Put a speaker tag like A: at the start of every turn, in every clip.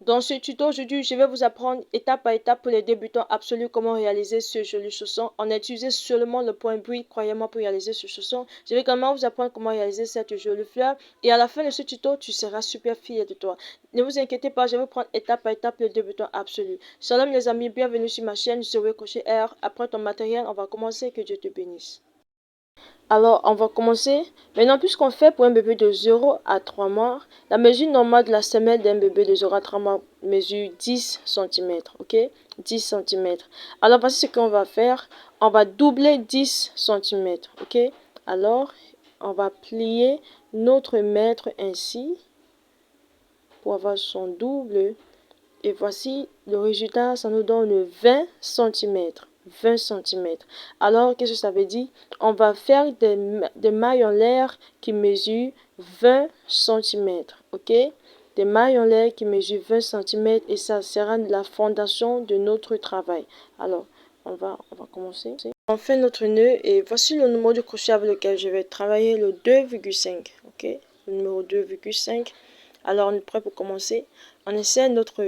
A: Dans ce tuto aujourd'hui, je vais vous apprendre étape par étape pour les débutants absolus comment réaliser ce joli chausson. On a utilisé seulement le point bride, croyez-moi, pour réaliser ce chausson. Je vais également vous apprendre comment réaliser cette jolie fleur. Et à la fin de ce tuto, tu seras super fier de toi. Ne vous inquiétez pas, je vais vous prendre étape par étape pour les débutants absolus. Shalom les amis, bienvenue sur ma chaîne, je vais cocher R. Après ton matériel, on va commencer, que Dieu te bénisse. Alors, on va commencer. Maintenant, puisqu'on fait pour un bébé de 0 à 3 mois, la mesure normale de la semelle d'un bébé de 0 à 3 mois mesure 10 cm. Ok? 10 cm. Alors, voici ce qu'on va faire. On va doubler 10 cm. Ok? Alors, on va plier notre mètre ainsi pour avoir son double. Et voici le résultat, ça nous donne 20 cm. 20 cm. Alors, qu'est-ce que ça veut dire? On va faire des mailles en l'air qui mesurent 20 cm. Ok? Des mailles en l'air qui mesurent 20 cm et ça sera la fondation de notre travail. Alors, on va commencer. On fait notre nœud et voici le numéro de crochet avec lequel je vais travailler, le 2,5. Ok? Le numéro 2,5. Alors, on est prêt pour commencer. On essaie notre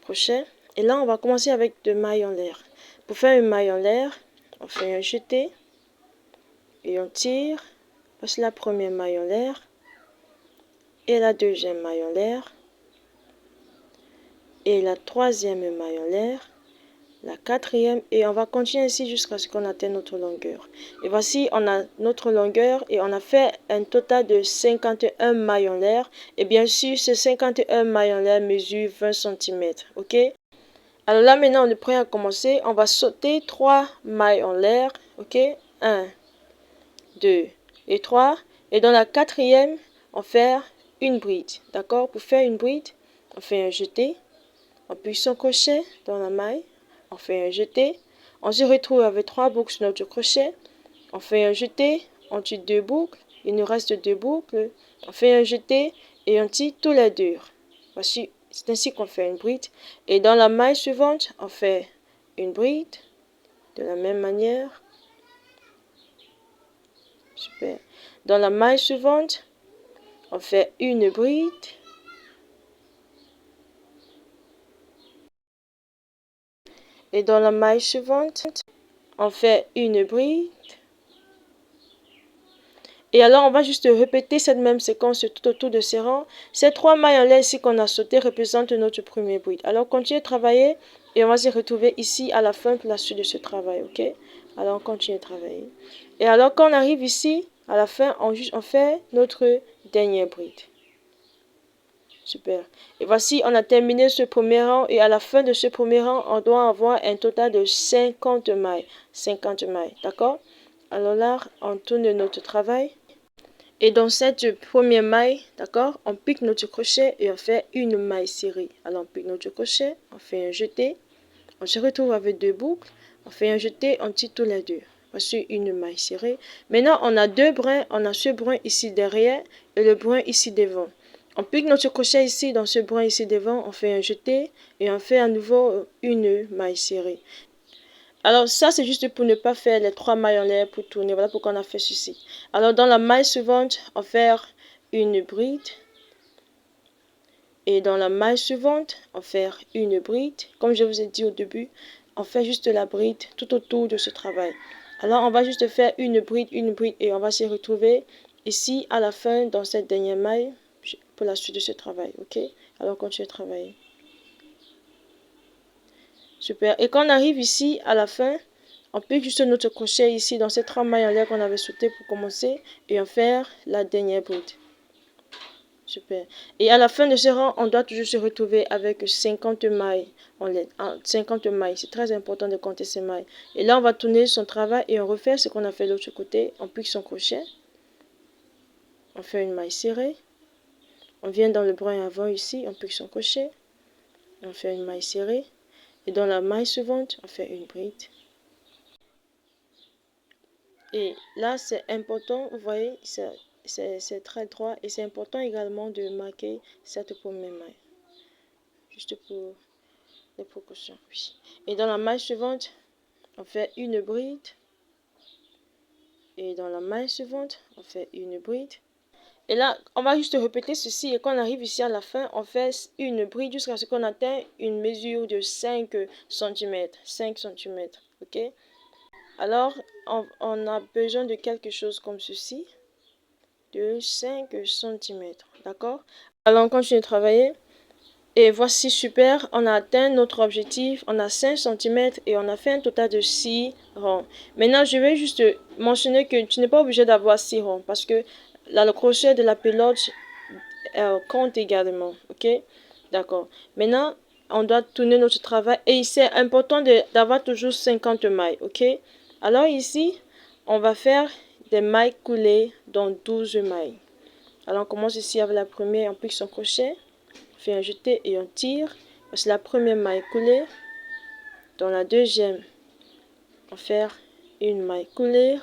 A: crochet et là on va commencer avec deux mailles en l'air. Pour faire une maille en l'air, on fait un jeté et on tire. Voici la première maille en l'air et la deuxième maille en l'air et la troisième maille en l'air, la quatrième, et on va continuer ainsi jusqu'à ce qu'on atteigne notre longueur. Et voici, on a notre longueur et on a fait un total de 51 mailles en l'air. Et bien sûr, ces 51 mailles en l'air mesurent 20 cm. Ok? Alors là, maintenant, on est prêt à commencer. On va sauter 3 mailles en l'air. Ok? 1, 2 et 3. Et dans la quatrième, on fait une bride. D'accord? Pour faire une bride, on fait un jeté. On appuie son crochet dans la maille. On fait un jeté. On se retrouve avec 3 boucles sur notre crochet. On fait un jeté. On tire 2 boucles. Il nous reste 2 boucles. On fait un jeté et on tire tous les deux. Voici. C'est ainsi qu'on fait une bride. Et dans la maille suivante, on fait une bride de la même manière. Super. Dans la maille suivante, on fait une bride. Et dans la maille suivante, on fait une bride. Et alors, on va juste répéter cette même séquence tout autour de ces rangs. Ces 3 mailles en l'air ici qu'on a sauté représentent notre premier bride. Alors, continuez de travailler et on va se retrouver ici à la fin pour la suite de ce travail, ok? Alors, on continue de travailler. Et alors, quand on arrive ici, à la fin, on fait notre dernier bride. Super. Et voici, on a terminé ce premier rang et à la fin de ce premier rang, on doit avoir un total de 50 mailles. 50 mailles, d'accord? Alors là, on tourne notre travail. Et dans cette première maille, d'accord, on pique notre crochet et on fait une maille serrée. Alors on pique notre crochet, on fait un jeté, on se retrouve avec 2 boucles, on fait un jeté, on tire tous les deux. Voici une maille serrée. Maintenant on a 2 brins, on a ce brin ici derrière et le brin ici devant. On pique notre crochet ici dans ce brin ici devant, on fait un jeté et on fait à nouveau une maille serrée. Alors ça c'est juste pour ne pas faire les 3 mailles en l'air pour tourner. Voilà pourquoi on a fait ceci. Alors dans la maille suivante, on fait une bride. Et dans la maille suivante, on fait une bride. Comme je vous ai dit au début, on fait juste la bride tout autour de ce travail. Alors on va juste faire une bride et on va se retrouver ici à la fin dans cette dernière maille pour la suite de ce travail. Ok? Alors continuez de travailler. Super. Et quand on arrive ici à la fin, on pique juste notre crochet ici dans ces 3 mailles en l'air qu'on avait sauté pour commencer et on fait la dernière bride. Super. Et à la fin de ce rang, on doit toujours se retrouver avec 50 mailles en l'air. 50 mailles. C'est très important de compter ces mailles. Et là, on va tourner son travail et on refait ce qu'on a fait de l'autre côté. On pique son crochet. On fait une maille serrée. On vient dans le brin avant ici. On pique son crochet. On fait une maille serrée. Et dans la maille suivante, on fait une bride. Et là, c'est important, vous voyez, c'est très droit. Et c'est important également de marquer cette première maille. Juste pour les précautions. Oui. Et dans la maille suivante, on fait une bride. Et dans la maille suivante, on fait une bride. Et là, on va juste répéter ceci. Et quand on arrive ici à la fin, on fait une bride jusqu'à ce qu'on atteigne une mesure de 5 cm. 5 cm. Ok? Alors, on a besoin de quelque chose comme ceci. De 5 cm. D'accord? Alors, on continue de travailler. Et voici, super, on a atteint notre objectif, on a 5 cm et on a fait un total de 6 ronds. Maintenant, je vais juste mentionner que tu n'es pas obligé d'avoir 6 ronds parce que là, le crochet de la pelote compte également, ok? D'accord. Maintenant, on doit tourner notre travail et c'est important d'avoir toujours 50 mailles, ok? Alors ici, on va faire des mailles coulées dans 12 mailles. Alors, on commence ici avec la première, on pique son crochet. On fait un jeté et on tire. C'est la première maille coulée. Dans la deuxième, on fait une maille coulée.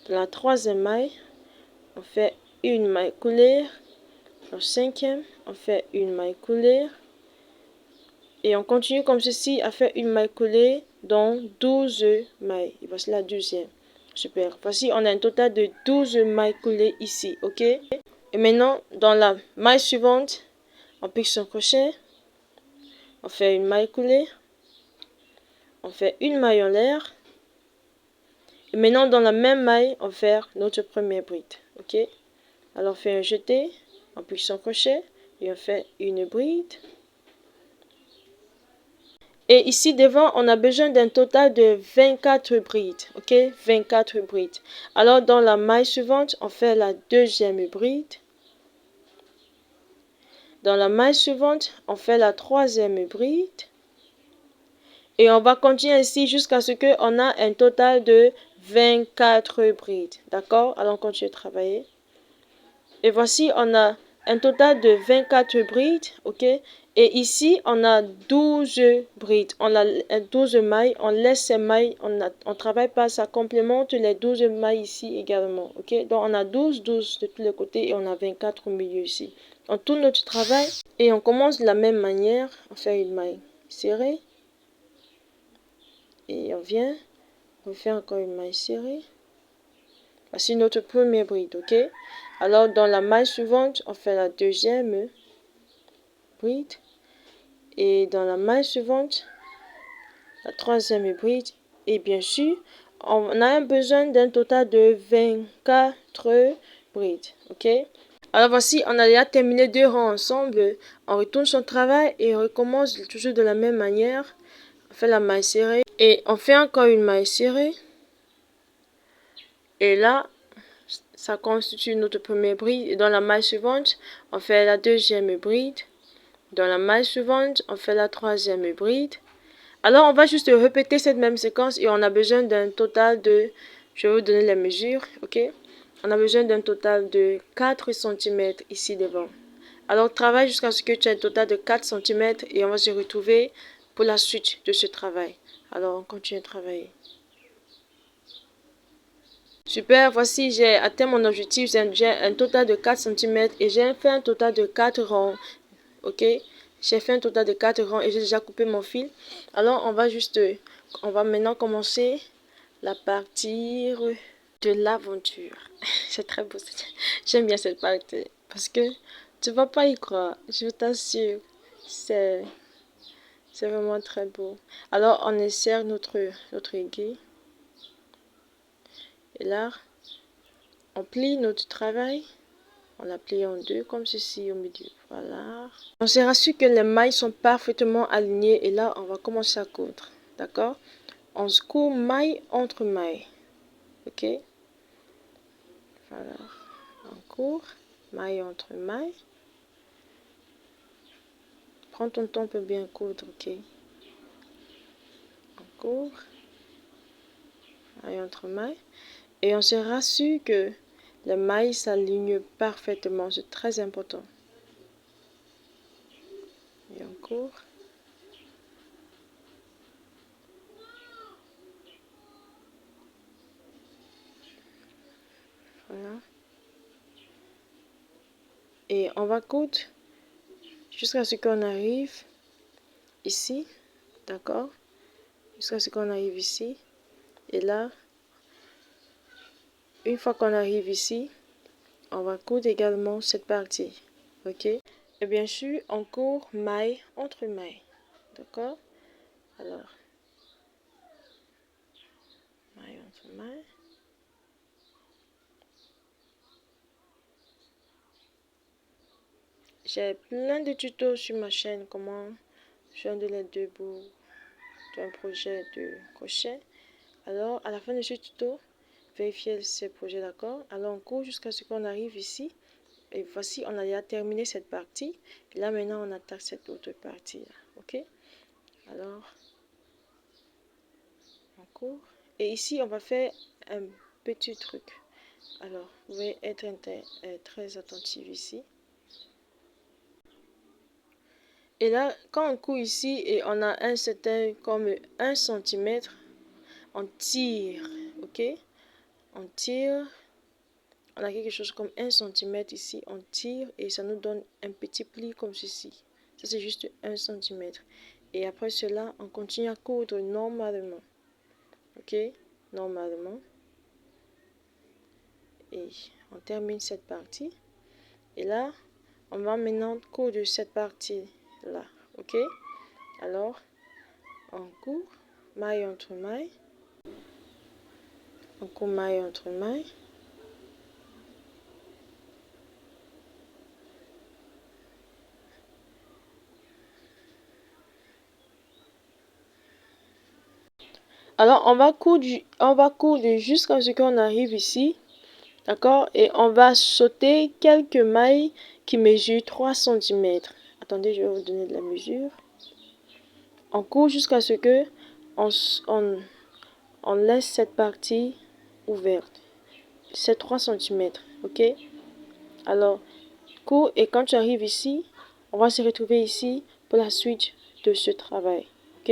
A: Dans la troisième maille, on fait une maille coulée. Dans la cinquième, on fait une maille coulée. Et on continue comme ceci à faire une maille coulée dans 12 mailles. Et voici la deuxième. Super. Voici, on a un total de 12 mailles coulées ici. Ok? Et maintenant, dans la maille suivante, on pique son crochet. On fait une maille coulée. On fait une maille en l'air. Et maintenant, dans la même maille, on fait notre première bride. Ok? Alors, on fait un jeté, on pique son crochet et on fait une bride. Et ici, devant, on a besoin d'un total de 24 brides. Ok? 24 brides. Alors, dans la maille suivante, on fait la deuxième bride. Dans la maille suivante, on fait la troisième bride. Et on va continuer ainsi jusqu'à ce qu'on a un total de 24 brides. D'accord? Alors, on continue de travailler. Et voici, on a un total de 24 brides. Ok? Et ici, on a 12 brides. On a 12 mailles. On laisse ces mailles. On travaille pas. Ça complémente les 12 mailles ici également. Ok? Donc, on a 12 de tous les côtés et on a 24 au milieu ici. On tourne notre travail et on commence de la même manière. On fait une maille serrée. Et on vient, on fait encore une maille serrée. Voici notre première bride, ok? Alors, dans la maille suivante, on fait la deuxième bride. Et dans la maille suivante, la troisième bride. Et bien sûr, on a besoin d'un total de 24 brides, ok? Alors voici, on a déjà terminé 2 rangs ensemble. On retourne son travail et on recommence toujours de la même manière. On fait la maille serrée. Et on fait encore une maille serrée. Et là, ça constitue notre première bride. Et dans la maille suivante, on fait la deuxième bride. Dans la maille suivante, on fait la troisième bride. Alors, on va juste répéter cette même séquence et on a besoin d'un total de... Je vais vous donner les mesures, ok? On a besoin d'un total de 4 cm ici devant. Alors, travaille jusqu'à ce que tu aies un total de 4 cm et on va se retrouver pour la suite de ce travail. Alors, on continue de travailler. Super, voici, j'ai atteint mon objectif. J'ai un total de 4 cm et j'ai fait un total de 4 ronds. Ok, j'ai fait un total de 4 ronds et j'ai déjà coupé mon fil. Alors, on va maintenant commencer la partie de l'aventure. C'est très beau. J'aime bien cette partie parce que tu vas pas y croire. Je t'assure, c'est vraiment très beau. Alors, on insère notre aiguille. Et là, on plie notre travail. On la plie en deux comme ceci au milieu. Voilà. On se rassure que les mailles sont parfaitement alignées. Et là, on va commencer à coudre. D'accord? On se coud maille entre maille. Ok? Voilà. On court. Maille entre maille. Prends ton temps pour bien coudre. Ok? On court. Maille entre maille. Et on se rassure que les mailles s'alignent parfaitement. C'est très important. Et on court. Voilà. Et on va coudre jusqu'à ce qu'on arrive ici. D'accord? Jusqu'à ce qu'on arrive ici. Et là, une fois qu'on arrive ici, on va coudre également cette partie. Ok? Et bien sûr, on court maille entre mailles. D'accord? Alors, maille entre maille. J'ai plein de tutos sur ma chaîne, comment joindre les deux bouts d'un projet de crochet. Alors, à la fin de ce tuto, vérifiez ces projets, d'accord? Alors, on court jusqu'à ce qu'on arrive ici. Et voici, on a déjà terminé cette partie. Et là, maintenant, on attaque cette autre partie-là. Ok? Alors, on court. Et ici, on va faire un petit truc. Alors, vous pouvez être très attentif ici. Et là, quand on court ici et on a un certain comme 1 cm, on tire, ok? On tire, on a quelque chose comme 1 cm ici, on tire et ça nous donne un petit pli comme ceci. Ça c'est juste 1 cm. Et après cela, on continue à coudre normalement, ok? Normalement. Et on termine cette partie. Et là, on va maintenant coudre cette partie-là, ok? Alors, on court maille entre maille. On court maille entre maille. Alors, on va coudre jusqu'à ce qu'on arrive ici. D'accord? Et on va sauter quelques mailles qui mesurent 3 cm. Attendez, je vais vous donner de la mesure. On court jusqu'à ce que on laisse cette partie ouverte. C'est 3 cm. Ok? Alors, cours et quand tu arrives ici, on va se retrouver ici pour la suite de ce travail. Ok?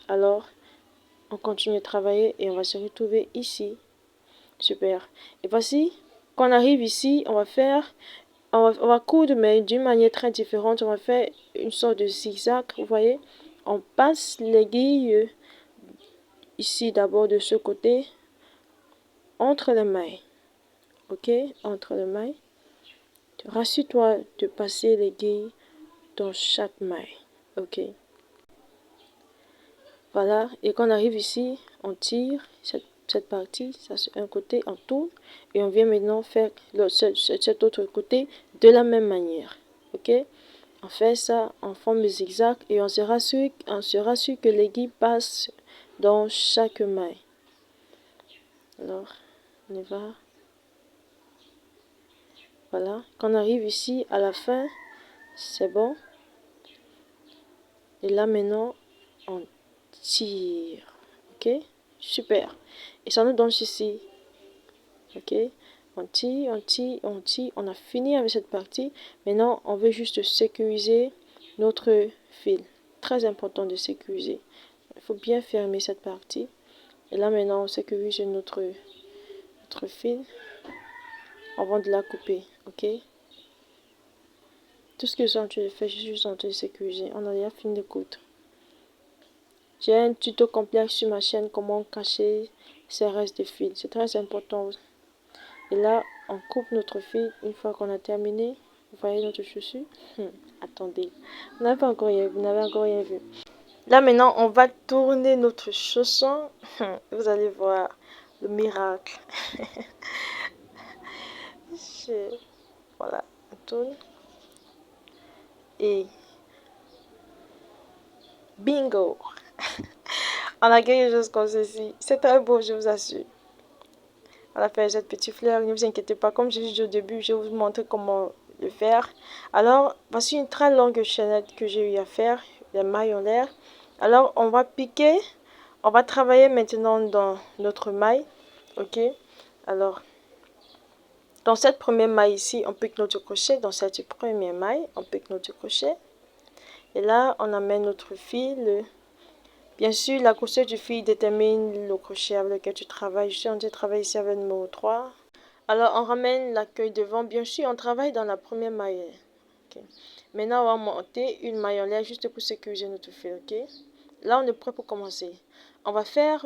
A: Alors, on continue de travailler et on va se retrouver ici. Super. Et voici, quand on arrive ici, on va coudre, mais d'une manière très différente. On va faire une sorte de zigzag, vous voyez. On passe l'aiguille ici d'abord de ce côté, entre les mailles. Ok? Entre les mailles. Rassure-toi de passer l'aiguille dans chaque maille. Ok? Voilà. Et quand on arrive ici, on tire cette partie, ça c'est un côté, on tourne et on vient maintenant faire cet autre côté de la même manière. Ok? On fait ça en forme de zigzag et on se rassure que l'aiguille passe dans chaque maille. Alors, on y va. Voilà. Quand on arrive ici à la fin, c'est bon. Et là maintenant, on tire. Ok? Super. Et ça nous donne ceci. Ok? On tire, on tire, on tire. On a fini avec cette partie. Maintenant, on veut juste sécuriser notre fil. Très important de sécuriser. Il faut bien fermer cette partie. Et là, maintenant, on sécurise notre fil avant de la couper. Ok? Tout ce que j'ai en train de faire, je suis juste en train de sécuriser. On a déjà fini de coudre. J'ai un tuto complet sur ma chaîne comment cacher ces restes de fil. C'est très important. Et là, on coupe notre fil une fois qu'on a terminé. Vous voyez notre chaussure? Attendez, vous n'avez encore rien vu. Là maintenant, on va tourner notre chausson. Vous allez voir le miracle. Voilà, on tourne. Et bingo! On a quelque chose comme ceci. C'est très beau, je vous assure. On a fait cette petite fleur, ne vous inquiétez pas. Comme j'ai dit au début, je vais vous montrer comment le faire. Alors, voici une très longue chaînette que j'ai eu à faire. Les mailles en l'air. Alors, on va piquer. On va travailler maintenant dans notre maille. Ok? Alors, dans cette première maille ici, on pique notre crochet. Dans cette première maille, on pique notre crochet. Et là, on amène notre fil. Bien sûr, la grosseur du fil détermine le crochet avec lequel tu travailles. Je suis en train de travailler ici avec le numéro 3. Alors, on ramène la queue devant. Bien sûr, on travaille dans la première maille. Okay. Maintenant, on va monter une maille en l'air juste pour sécuriser notre fil. Ok? Là, on est prêt pour commencer. On va faire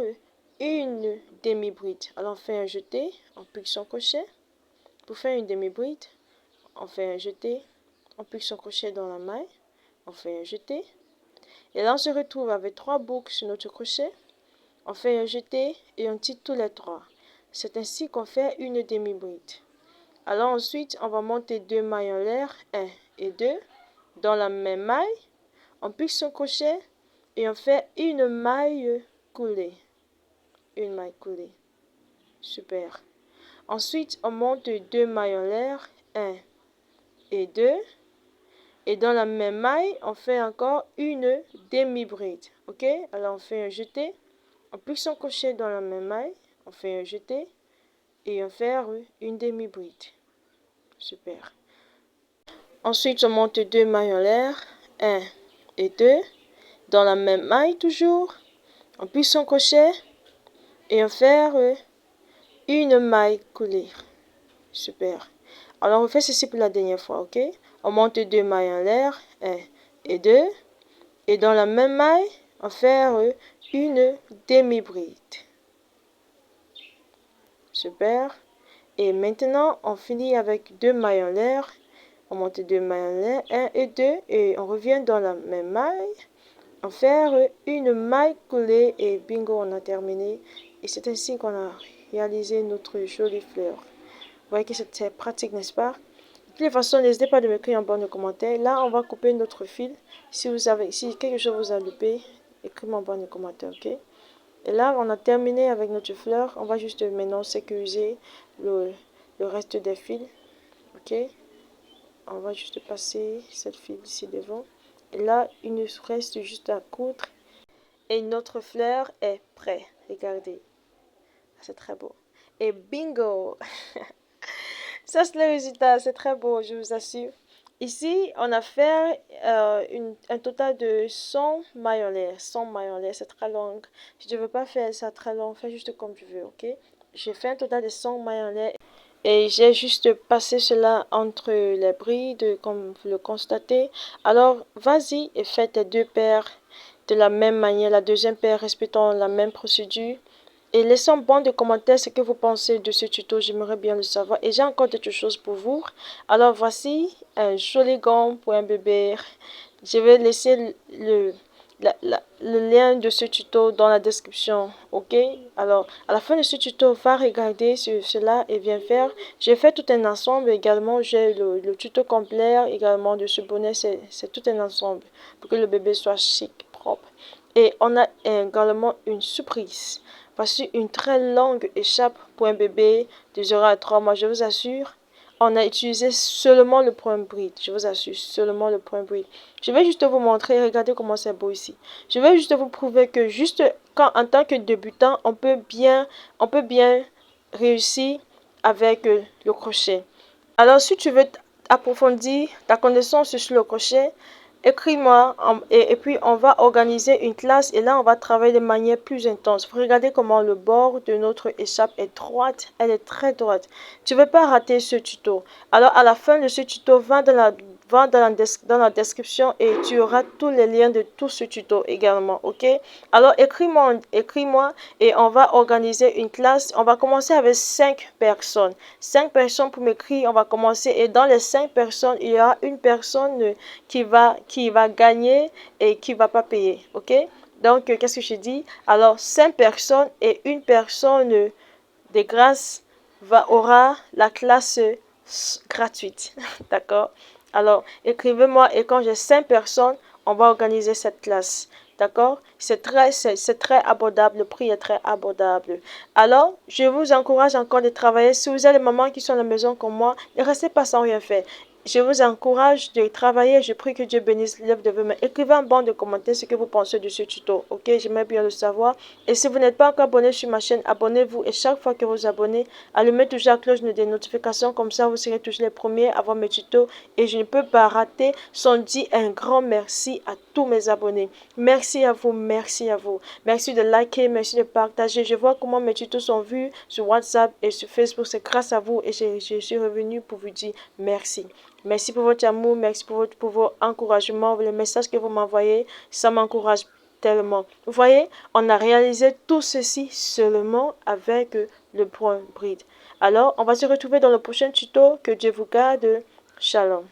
A: une demi-bride. Alors, on fait un jeté. On pique son crochet. Pour faire une demi-bride, on fait un jeté, on pique son crochet dans la maille, on fait un jeté. Et là, on se retrouve avec 3 boucles sur notre crochet. On fait un jeté et on tire tous les 3. C'est ainsi qu'on fait une demi-bride. Alors ensuite, on va monter 2 mailles en l'air, 1 et 2. Dans la même maille, on pique son crochet et on fait une maille coulée. Une maille coulée. Super. Ensuite, on monte 2 mailles en l'air, 1 et 2. Et dans la même maille, on fait encore une demi-bride. Ok? Alors on fait un jeté. On pique son crochet dans la même maille. On fait un jeté. Et on fait une demi-bride. Super. Ensuite, on monte 2 mailles en l'air. 1 et 2. Dans la même maille toujours. On pique son crochet. Et on fait une maille coulée. Super. Alors on fait ceci pour la dernière fois. Ok? On monte 2 mailles en l'air. 1 et 2. Et dans la même maille, on fait une demi-bride. Super. Et maintenant, on finit avec 2 mailles en l'air. On monte 2 mailles en l'air, 1 et 2. Et on revient dans la même maille. On fait une maille coulée et bingo, on a terminé. Et c'est ainsi qu'on a réalisé notre jolie fleur. Vous voyez que c'est pratique, n'est-ce pas? De toute façon, n'hésitez pas à m'écrire en bas de commentaires. Là, on va couper notre fil. Si quelque chose vous a loupé, écrivez-moi en bas de commentaires, ok? Et là, on a terminé avec notre fleur. On va juste maintenant sécuriser le reste des fils, ok? On va juste passer cette fil ici devant. Et là, il nous reste juste à coudre. Et notre fleur est prête. Regardez. C'est très beau. Et bingo! Ça, c'est le résultat. C'est très beau, je vous assure. Ici, on a fait un total de 100 mailles en l'air. 100 mailles en l'air, c'est très long. Si tu ne veux pas faire ça très long, fais juste comme tu veux, ok? J'ai fait un total de 100 mailles en l'air. Et j'ai juste passé cela entre les brides, comme vous le constatez. Alors, vas-y et fais tes 2 paires de la même manière. La deuxième paire, respectant la même procédure. Et laissez en bande de commentaires ce que vous pensez de ce tuto, j'aimerais bien le savoir. Et j'ai encore d'autres choses pour vous. Alors voici un joli gant pour un bébé. Je vais laisser le lien de ce tuto dans la description, ok? Alors, à la fin de ce tuto, va regarder cela et viens faire. J'ai fait tout un ensemble également. J'ai le tuto complet également de ce bonnet. C'est tout un ensemble pour que le bébé soit chic, propre. Et on a également une surprise. Voici une très longue écharpe pour un bébé de 0 à 3 mois, je vous assure. On a utilisé seulement le point bride, je vous assure, seulement le point bride. Je vais juste vous montrer, regardez comment c'est beau ici. Je vais juste vous prouver que juste quand en tant que débutant, on peut bien réussir avec le crochet. Alors si tu veux approfondir ta connaissance sur le crochet, écris-moi et puis on va organiser une classe et là on va travailler de manière plus intense. Regardez comment le bord de notre écharpe est droite, elle est très droite. Tu ne veux pas rater ce tuto. Alors à la fin de ce tuto, va dans la description et tu auras tous les liens de tout ce tuto également, ok? Alors écris-moi et on va organiser une classe. On va commencer avec 5 personnes. 5 personnes pour m'écrire, on va commencer et dans les 5 personnes, il y aura une personne qui va gagner et qui va pas payer, ok? Donc, qu'est-ce que je dis? Alors, 5 personnes et une personne de grâce aura la classe gratuite, d'accord? Alors, écrivez-moi et quand j'ai 5 personnes, on va organiser cette classe. D'accord? C'est très abordable. Le prix est très abordable. Alors, je vous encourage encore de travailler. Si vous avez des mamans qui sont à la maison comme moi, ne restez pas sans rien faire. Je vous encourage de travailler. Je prie que Dieu bénisse l'œuvre de vos mains. Écrivez en bas de commentaires ce que vous pensez de ce tuto. Ok? J'aimerais bien le savoir. Et si vous n'êtes pas encore abonné sur ma chaîne, abonnez-vous. Et chaque fois que vous vous abonnez, allumez toujours la cloche des notifications. Comme ça, vous serez toujours les premiers à voir mes tutos. Et je ne peux pas rater sans dire un grand merci à tous mes abonnés. Merci à vous, merci à vous. Merci de liker, merci de partager. Je vois comment mes tutos sont vus sur WhatsApp et sur Facebook. C'est grâce à vous et je suis revenu pour vous dire merci. Merci pour votre amour, merci pour vos encouragements, les messages que vous m'envoyez. Ça m'encourage tellement. Vous voyez, on a réalisé tout ceci seulement avec le point bride. Alors, on va se retrouver dans le prochain tuto. Que Dieu vous garde. Shalom.